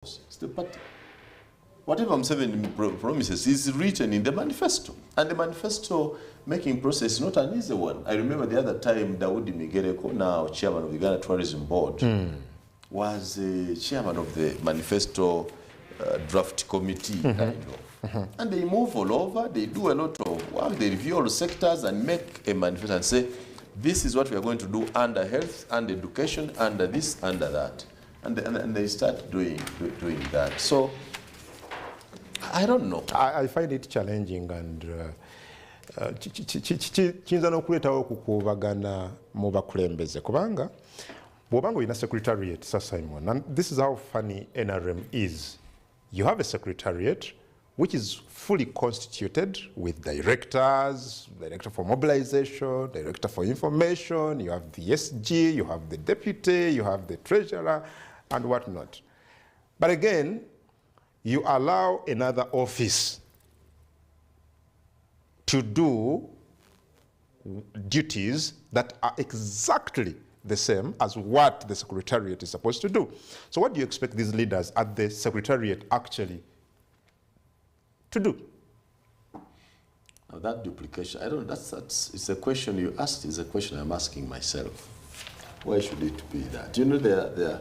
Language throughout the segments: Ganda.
It's the party. Whatever Museveni promises is written in the manifesto. And the manifesto making process is not an easy one. I remember the other time Daudi Migereko, now chairman of the Ghana Tourism Board, was chairman of the manifesto draft committee, kind of. And they move all over, they do a lot of work, they review all the sectors and make a manifesto and say, this is what we are going to do under health, under education, under this, under that. And they start doing that. So, I don't know. I find it challenging and kinza n'okuleetawo okukuubagana mu bakulembeze kubanga bw'obanga olina secretariat, Sir Simon, and this is how funny NRM is. You have a secretariat which is fully constituted with directors, director for mobilization, director for information, you have the SG, you have the deputy, you have the treasurer, and whatnot. But again, you allow another office to do duties that are exactly the same as what the secretariat is supposed to do. So what do you expect these leaders at the secretariat actually to do? Now that duplication, I don't, it's a question you asked, it's a question I'm asking myself. Why should it be that? You know, there.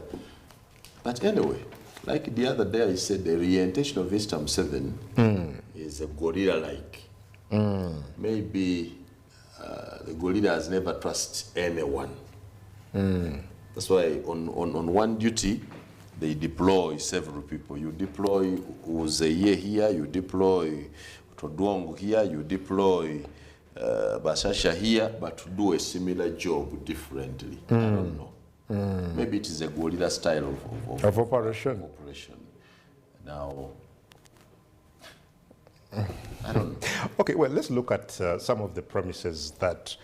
But anyway, like the other day I said, the orientation of Eastern 7 is a gorilla-like. Maybe the gorilla has never trusted anyone. That's why on one duty, they deploy several people. You deploy Uzeye here, you deploy Todwongo here, you deploy Basasha here, but to do a similar job differently. I don't know. Maybe it is a gorilla style of operation. Now, I don't know. Okay, well, let's look at some of the promises that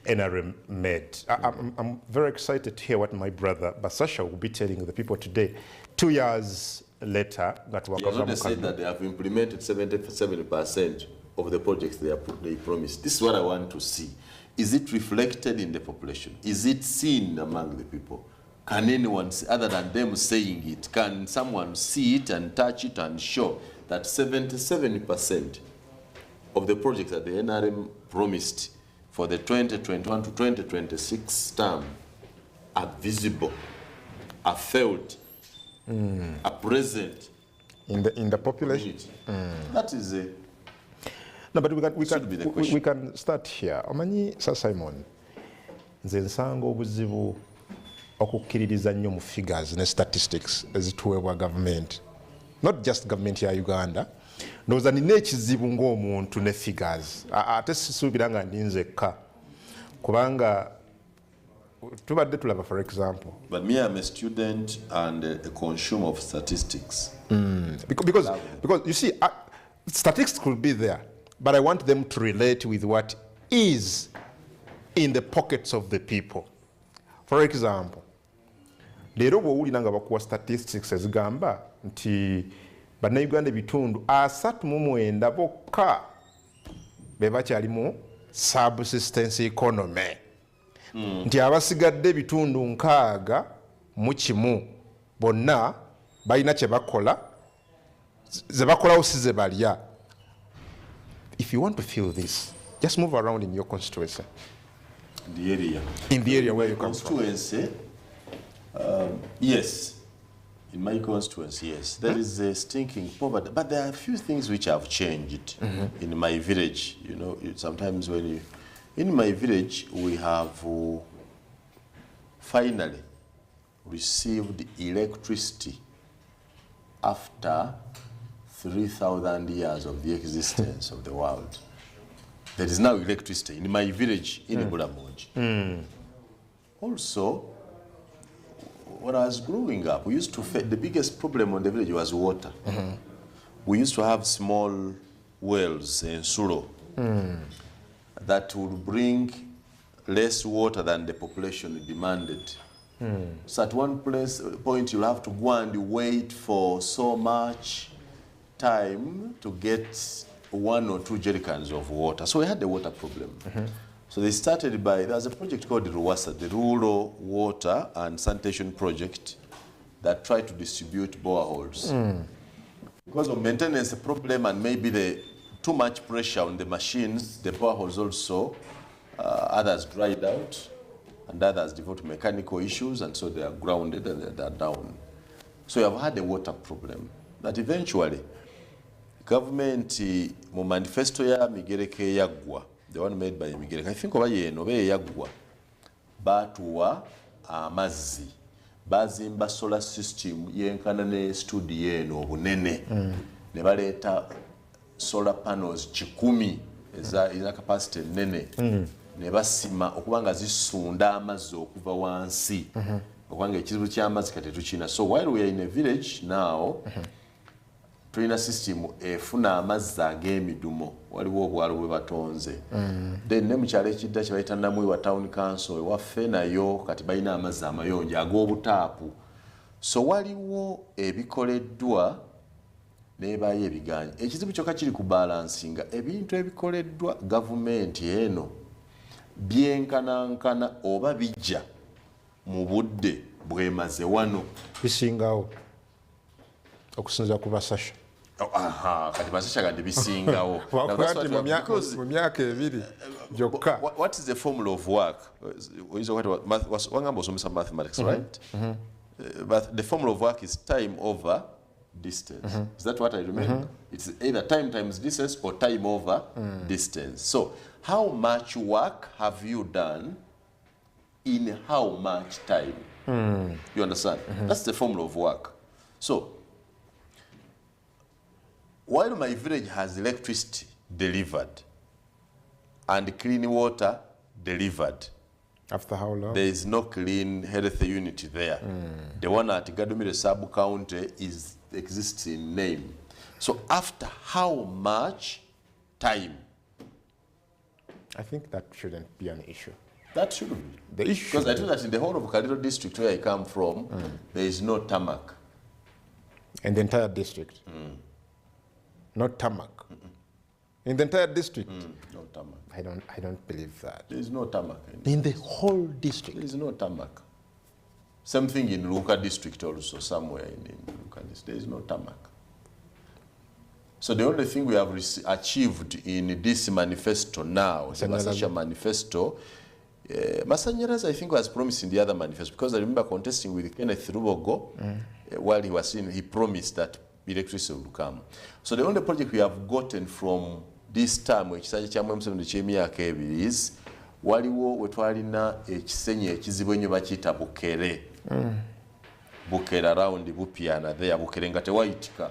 NRM made. I'm very excited to hear what my brother Basasha will be telling the people today. 2 years later, that he has already said that they have implemented 77% of the projects they promised. This is what I want to see. Is it reflected in the population? Is it seen among the people? Can anyone, other than them saying it, can someone see it and touch it and show that 77% of the projects that the NRM promised for the 2021 to 2026 term are visible, are felt, are present in the population? That is a... No, but we can start here. Omanyi, Sir Simon, nze nsanga obuzibu okukkiririza nnyo mu figures ne statistics ezituweebwa government. Not just government ya Uganda. Ndowooza nina ekizibu ng'omuntu ne figures. Ate sisuubira nga ndi nzekka. Kubanga tubadde tulaba, for example. But me, I'm a student and a consumer of statistics. Because you see, statistics could be there. But I want them to relate with what is in the pockets of the people. For example, leero bw'owulira nga bakuwa statistics ezigamba nti bannayuganda ebitundu 39 bokka be bakyali mu subsistence economy. Nti abasigadde ebitundu 61 bonna balina kye bakola, ze bakolawo si ze balya. If you want to feel this, just move around in your constituency. In the area where you come from. Yes. In my constituency, yes. There is a stinking poverty. But there are a few things which have changed in my village. You know, sometimes when you... In my village, we have finally received electricity after 3,000 years of the existence of the world. There is now electricity in my village in Bulamoji. Also, when I was growing up, we used to face, the biggest problem on the village was water. We used to have small wells in Suro that would bring less water than the population demanded. So at one point, you'll have to go and wait for so much time to get 1 or 2 jerrycans of water. So we had the water problem. So they started by, there was a project called the RUWASA, the Rural Water and Sanitation Project, that try to distribute boreholes. Because of maintenance problem and maybe the too much pressure on the machines, the boreholes also, others dried out and others developed mechanical issues, and so they are grounded and they are down. So you have had a water problem that eventually government mu manifesto ya Migereke yagwa, the one made by Migereke, I think oba yeno be yagwa, batuwa amazzi, bazimba solar system yenkana ne studio eno obunene, ne baleeta solar panels 100 eza capacity nene, ne basima okubanga zisunda amazzi okuva wansi, okubanga ekizibu ky'amazzi kati tukina. So while we are in a village now, tulina system efuna amazzi ag'emidumo, waliwo obwalo bwe batonze. Then ne mukyalo ekidda kye bayita Namwiwa Town Council ewaffe nayo kati balina amazzi amayonjo ag'obutaapu. So waliwo ebikoleddwa n'ebaayo ebiganya. Ekizibu kyokka kiri ku balansinga ebintu ebikoleddwa gavumenti eno byenkanankana oba bijja mu budde bwemaze wano. Bisingawo okusinza ku basasha. Kati basasha kati bisingawo. Mu myaka ebiri gyokka. What is the formula of work? Wangamba osomesa mathematics, right? But the formula of work is time over distance. Is that what I remember? It's either time times distance or time over distance. So how much work have you done in how much time? You understand? That's the formula of work. So while my village has electricity delivered and clean water delivered, after how long? There is no clean health unit there. The one at Gadumire sub-county exists in name. So after how much time? I think that shouldn't be an issue. That shouldn't be. The issue. Because I think that in the whole of Kaliro district where I come from, there is no tarmac. In the entire district? Not tarmac? In the entire district? No tarmac. I don't believe that. There is no tarmac. In the whole district? There is no tarmac. Same thing in Luka district also, somewhere in Luka district. There is no tarmac. So the only thing we have achieved in this manifesto now, the Masasha manifesto, Masanyara's I think was promised in the other manifesto, because I remember contesting with Kenneth Rubogo while he was in, he promised that electricity would come. So the only project we have gotten from this time, which is waliwo wetwalina ekisenyi ekizibu ennyo bakiyita Bukere. Bukere around Bupiana there, Bukere nga tewayitika.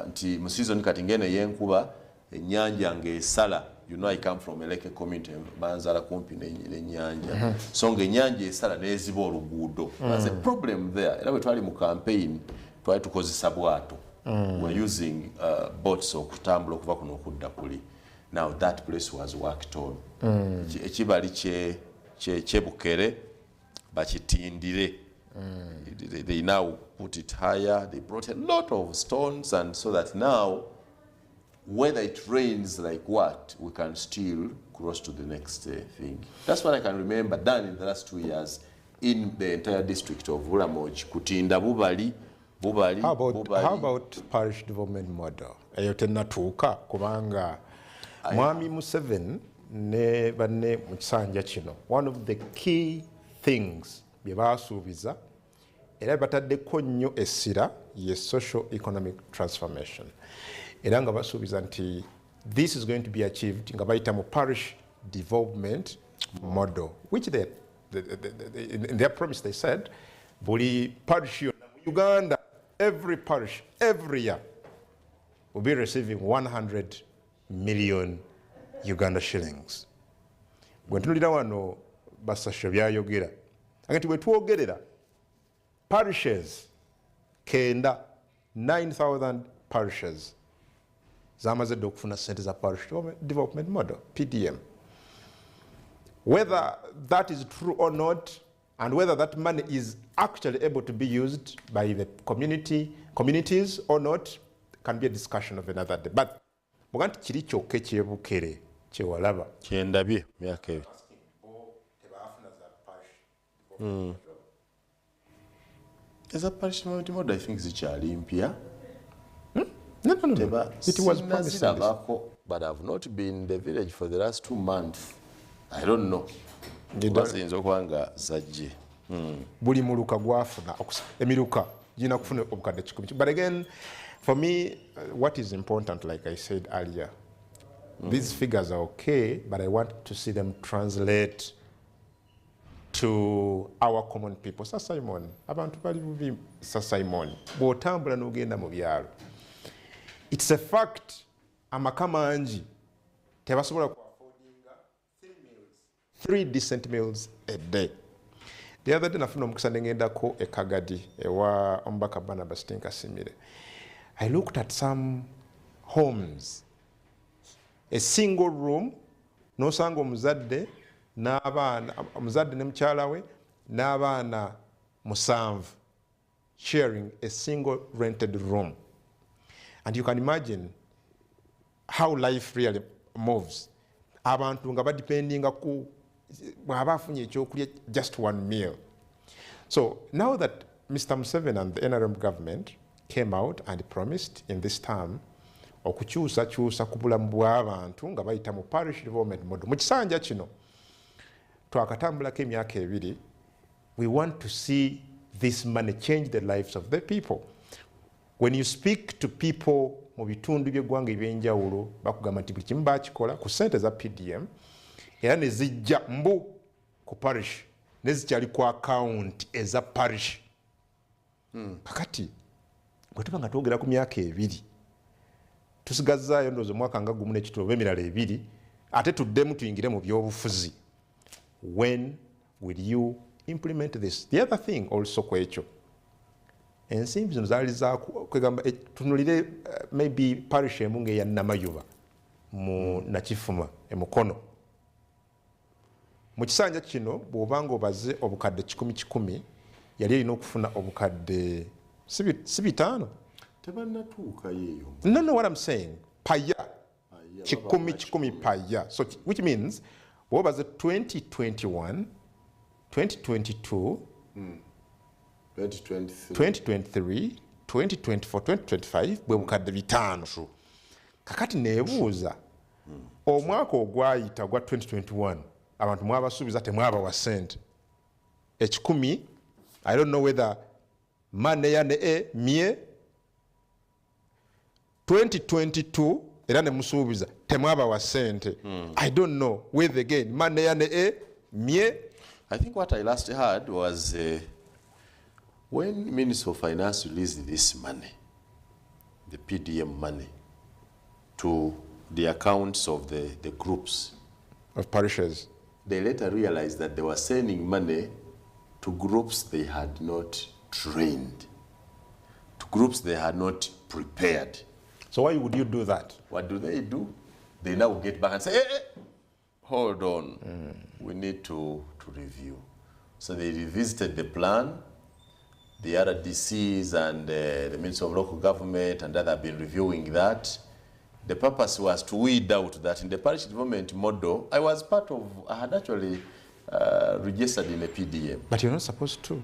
Nti mu season kati ngene yenkuba ennyanja ng'esala. You know I come from Eleke community, Banzala kumpi n'ennyanja. So ng'ennyanja esala n'eziba oluguudo. There's a problem there. Era bwe twali mu campaign twali tukozesa bwato. We're using boats okutambula okuva kuno okudda kuli. Now that place was worked on. Ekibali kye Bukere bakitindire. They now put it higher. They brought a lot of stones, and so that now, whether it rains like what, we can still cross to the next thing. That's what I can remember done in the last 2 years in the entire district of Bulamoji. Kutinda Bubali. How about parish development model? Eyo tennatuuka kubanga Mwami Museveni ne banne mu kisanja kino, one of the key things bye baasuubiza era bataddeko nnyo essira ye social economic transformation. Era nga basuubiza nti this is going to be achieved nga bayita mu parish development model, which in their promise they said buli parish yonna mu Uganda, every parish every year will be receiving 100 million Uganda shillings. Bwe ntunulira wano basasho byayogera agati bwe twogerera parishes kenda 9,000 parishes zamaze okufuna sente za parish development model PDM. Whether that is true or not, and whether that money is actually able to be used by the communities or not, can be a discussion of another day. But muganti kiri kyokka ekyebukere kyewalaba kyendabye myaka ebyo. As a parish development model, I think zikyali mpya. No. It was promised. But I've not been in the village for the last 2 months. I don't know. Baziyinza okuba nga zajje. Buli muluka gwafuna emiruka gina kufuna obukadde 10. But again, for me, what is important, like I said earlier, these figures are okay, but I want to see them translate to our common people. Sir Simon, abantu bali bubi, Sir Simon, bw'otambula n'ogenda mu byalo. It's a fact, amaka mangi tebasobola ku affordinga 3 decent meals a day. The other day nafuna omukisa nengendako e Kagadi ewa omubaka Barnabas Tinkasimire. I looked at some homes, a single room, nosanga omuzadde n'abaana, omuzadde ne mukyala we n'abaana 7 sharing a single rented room. And you can imagine how life really moves. Abantu nga badependinga ku bw'aba afunye ekyokulya just one meal. So now that Mr. Museveni and the NRM government came out and promised in this term okukyusa ku bulamu bw'abantu nga bayita mu parish development model. Mu kisanja kino twakatambulako emyaka 2, we want to see this money change the lives of the people. When you speak to people mu bitundu by'eggwanga ebyenjawulo bakugamba nti buli kimu bakikola ku ssente za PDM era ne zijja mbu ku parish ne zikyali ku account eza parish. Kakati bwe tuba nga twogera ku myaka 2 tusigazaayo ndowooza omwaka nga gumu n'ekitulu oba emirala 2 ate tuddemu tuyingire mu by'obufuzi. When will you implement this? The other thing also kwekyo, ensimbi zino zaali kwegamba tunulire maybe parish emu ng'eya Namayuba mu Nakifuma emukono. Mu kisanja kino bw'obanga obaze obukadde 10 yali erina okufuna obukadde si 5. Tebannatuuka yeeyo. No, what I'm saying, paya 10 paya. So which means bw'obaze 2021, 2022, 2023, 2024, 2025 bwe bukadde 5. Kakati neebuuza omwaka ogwayita gwa 2021 abantu mwabasuubiza temwabawa ssente 10. I don't know whether money ya ne mie 2022 era ne musuubiza temwabawa ssente. I don't know whether again money ya ne mie. I think what I last heard was when Minister of Finance released this money, the PDM money, to the accounts of the groups of parishes, they later realized that they were sending money to groups they had not trained, to groups they had not prepared. So why would you do that? What do? They now get back and say, hey, hold on, we need to review. So they revisited the plan. The other DCs and the Minister of Local Government and others have been reviewing that. The purpose was to weed out that in the parish development model, I had actually registered in a PDM. But you're not supposed to.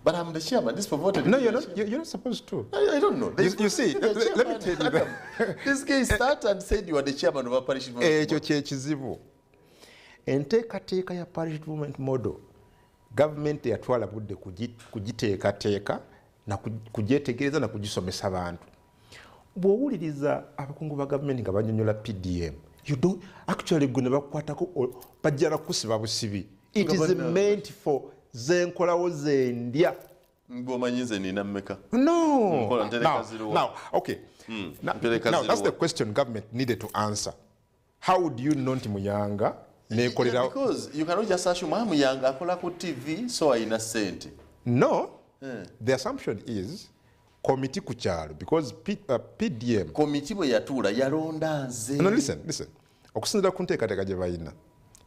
But I'm the chairman. This promoted. No, you're not supposed to. I don't know. You see, let me tell you that. This guy started and said you are the chairman of a parish development model. Ekyo kyekizibu. Enteekateeka ya parish development model, government yatwala budde kugiteekateeka na kugyetegereza na kugisomesa abantu. Bw'owuliriza abakungu ba gavumenti nga banyonyola PDM, you don't actually gwe ne bakukwatako bajja nakusiba busibi. It is meant for zenkolawo zendya. Ng'omanyize nina mmeka? No. Now, okay. Now, that's the question government needed to answer. How would you know nti Muyanga nekolera? Because you cannot just assume Muyanga akola ku TV so ayina sente. No. The assumption is committee ku kyalo, because PDM committee bwe yatuula yalonda nze. No, listen. Okusinziira ku nteekateeka gye bayina,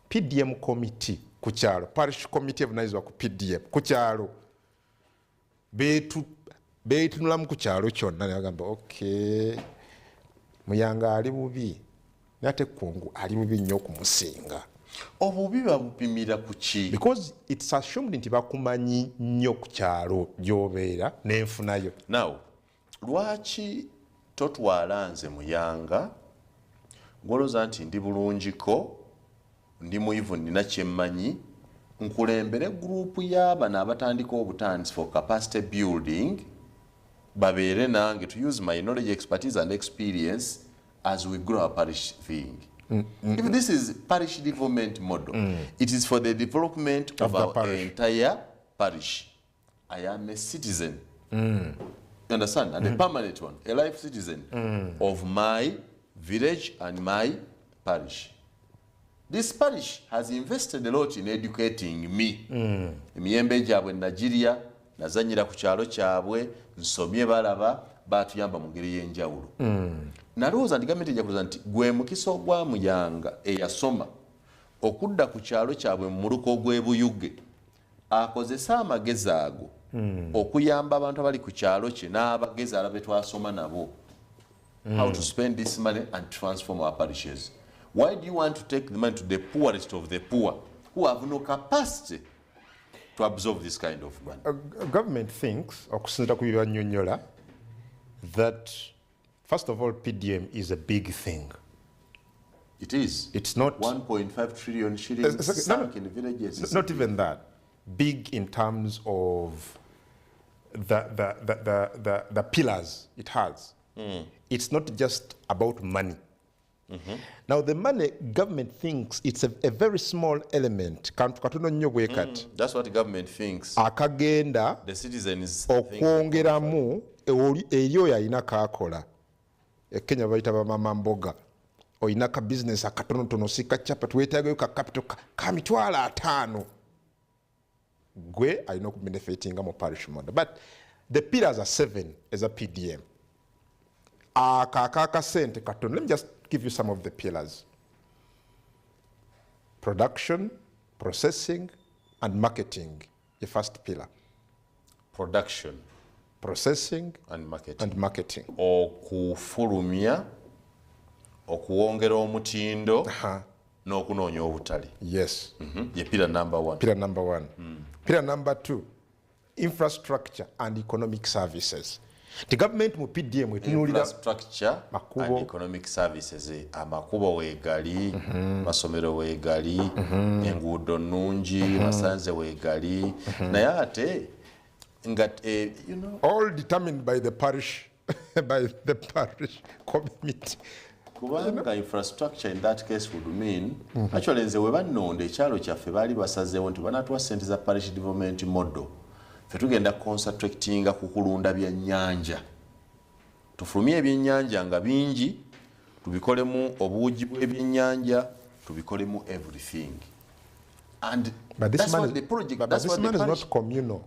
PDM committee ku kyalo, parish committee evunanyizibwa ku PDM ku kyalo beetunulamu ku kyalo kyonna ne bagamba okay, Muyanga ali bubi nate Kungu ali bubi nnyo okumusinga. obubi babupimira ku ki? Because it's assumed nti bakumanyi nnyo ku kyalo gy'obeera n'enfunayo. Now, lwaki totwala nze muyanga ngoloza nti ndi bulungiko ndi muivu nina kyemmanyi nkulembere gurupu y'abana abatandika obutandisi for capacity building babeere nange to use my knowledge, expertise and experience as we grow our parish thing. If this is parish development model, it is for the development of our entire parish. I am a citizen, you understand, and a permanent one, a life citizen of my village and my parish. This parish has invested a lot in educating me. Emiyembe gyabwe Nigeria, nazanyira ku kyalo kyabwe, nsomye balaba, batuyamba mu ngeri y'enjawulo. Nalowooza nti gavumenti ejja kuloza nti gwe mukisa ogwa muyanga eyasoma okudda ku kyalo kyabwe mu muluko gw'ebuyuge akozesa amagezi ago okuyamba abantu abali ku kyalo kye n'abagezi ababe twasoma nabo how to spend this money and transform our parishes. Why do you want to take the money to the poorest of the poor who have no capacity to absorb this kind of money? Government thinks, okusinziira ku byannyonnyola, that first of all, PDM is a big thing. It is. It's not 1.5 trillion shillings sunk in the villages. Not even that. Big in terms of the pillars it has. It's not just about money. Now the money, government thinks it's a very small element. That's what the government thinks. Akagenda The citizens okwongeramu eryo yalina kakola. Kenya bayita bamama mboga. Oyina ka business akatonotono sikachapa tuwetaagayo ka capital ka mitwalo 5. Gwe alina okubenefitinga mu parish model. But the pillars are 7 as a PDM. Akaka sente katono. Let me just give you some of the pillars. Production, processing, and marketing. The first pillar. Production, processing, and marketing. And marketing. Okufulumya, okuwongera omutindo, n'okunoonya obutale. Yes. Ye pillar number 1. Pillar number 1. Pillar number 2, infrastructure and economic services. The government mu PDM infrastructure and economic services. Amakubo wegali, masomero wegali, enguudo nnungi, masanze wegali. Naye ate you know, all determined by the parish by the parish committee. Kubanga infrastructure in that case would mean actually nze we bannonda ekyalo kyaffe baali basazeewo nti banatuwa ssente za parish development model ffe tugenda concentratinga ku kulunda byannyanja tufulumye ebyennyanja nga bingi tubikolemu obuugi bw'ebyennyanja tubikolemu everything and that's what the project but that's this what money the is parish not communal.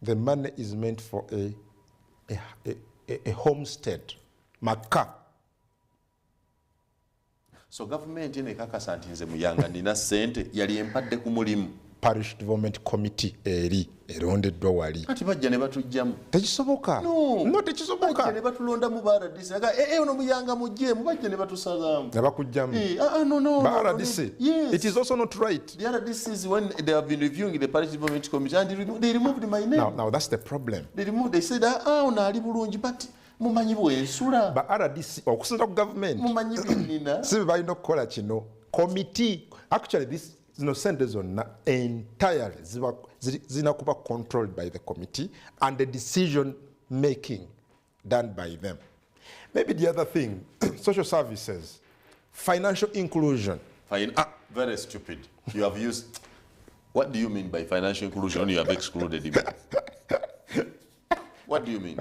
The money is meant for a homestead. Maka. So government nekakasa nti nze muyanga nina ssente yali empadde ku mulimu. Parish Development Committee eri erondeddwa wali. Kati bajja ne batujjamu. Tekisoboka. No, tekisoboka. Bajja ne batulonda mu baradisi. Ono muyanga mujjeemu bajja ne batusalamu. Ne bakujjamu. No. Baradisi. Yes. It is also not right. The RDC is when they have been reviewing the Parish Development Committee and they removed my name. Now that's the problem. They said, ono ali bulungi, but mumanyi bwensula. Ba RDC okusinza ku government. Mumanyi binina. Si balina okukola kino. Committee. Actually this sente zonna entirely zina kuba controlled by the committee and the decision making done by them. Maybe the other thing, social services, financial inclusion. Very stupid. You have used, what do you mean by financial inclusion? You have excluded him. What do you mean?